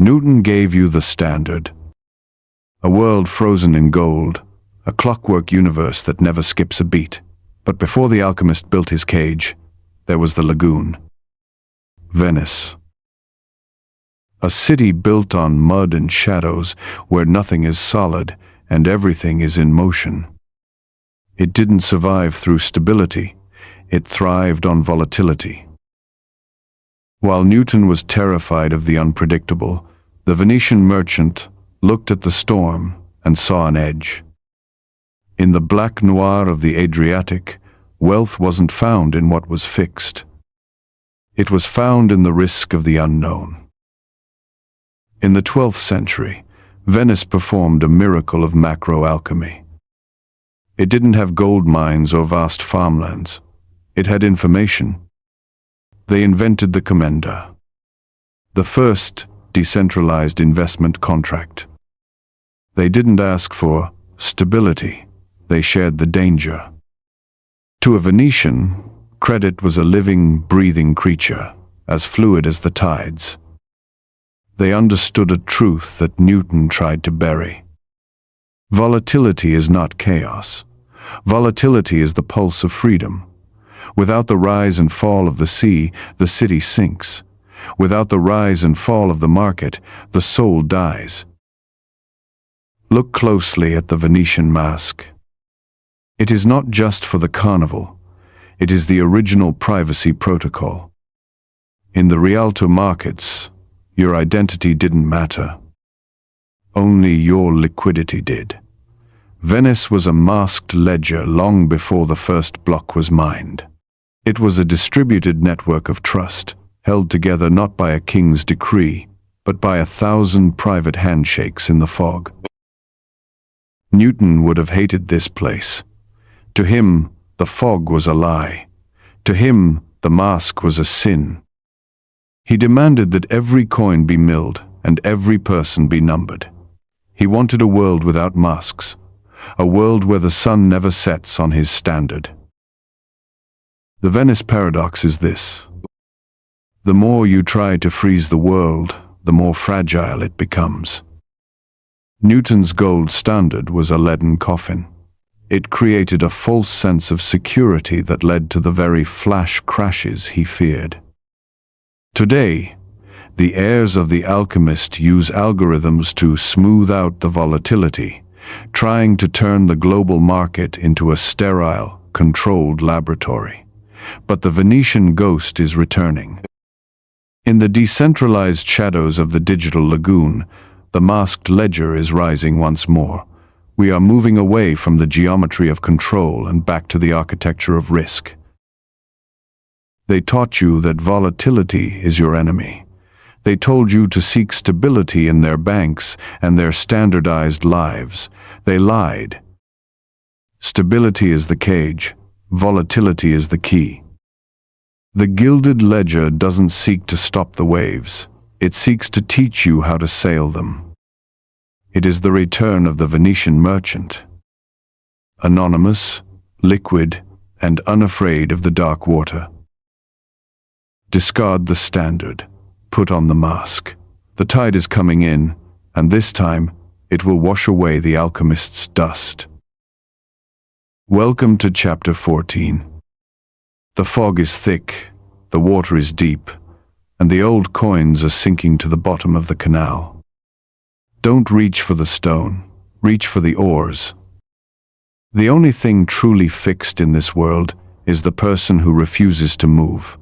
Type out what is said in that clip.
Newton gave you the standard. A world frozen in gold, a clockwork universe that never skips a beat. But before the alchemist built his cage, there was the Lagoon. Venice. A city built on mud and shadows, where nothing is solid and everything is in motion. It didn't survive through stability, it thrived on volatility. While Newton was terrified of the unpredictable, the Venetian merchant looked at the storm and saw an edge. In the black noir of the Adriatic, wealth wasn't found in what was fixed. It was found in the risk of the unknown. In the 12th century, Venice performed a miracle of macro-alchemy. It didn't have gold mines or vast farmlands. It had information. They invented the Commenda, the first decentralized investment contract. They didn't ask for stability. They shared the danger. To a Venetian, credit was a living, breathing creature, as fluid as the tides. They understood a truth that Newton tried to bury. Volatility is not chaos. Volatility is the pulse of freedom. Without the rise and fall of the sea, the city sinks. Without the rise and fall of the market, the soul dies. Look closely at the Venetian mask. It is not just for the Carnival. It is the original privacy protocol. In the Rialto markets, your identity didn't matter. Only your liquidity did. Venice was a masked ledger long before the first block was mined. It was a distributed network of trust, held together not by a king's decree, but by 1,000 private handshakes in the fog. Newton would have hated this place. To him, the fog was a lie. To him, the mask was a sin. He demanded that every coin be milled and every person be numbered. He wanted a world without masks, a world where the sun never sets on his standard. The Venice paradox is this. The more you try to freeze the world, the more fragile it becomes. Newton's gold standard was a leaden coffin. It created a false sense of security that led to the very flash crashes he feared. Today, the heirs of the Alchemist use algorithms to smooth out the volatility, trying to turn the global market into a sterile, controlled laboratory. But the Venetian ghost is returning. In the decentralized shadows of the digital lagoon, the masked ledger is rising once more. We are moving away from the geometry of control and back to the architecture of risk. They taught you that volatility is your enemy. They told you to seek stability in their banks and their standardized lives. They lied. Stability is the cage. Volatility is the key. The Gilded ledger doesn't seek to stop the waves. It seeks to teach you how to sail them. It is the return of the Venetian merchant. Anonymous, liquid, and unafraid of the dark water. Discard the standard. Put on the mask. The tide is coming in, and this time it will wash away the alchemist's dust. Welcome to Chapter 14. The fog is thick, the water is deep, and the old coins are sinking to the bottom of the canal. Don't reach for the stone, reach for the oars. The only thing truly fixed in this world is the person who refuses to move.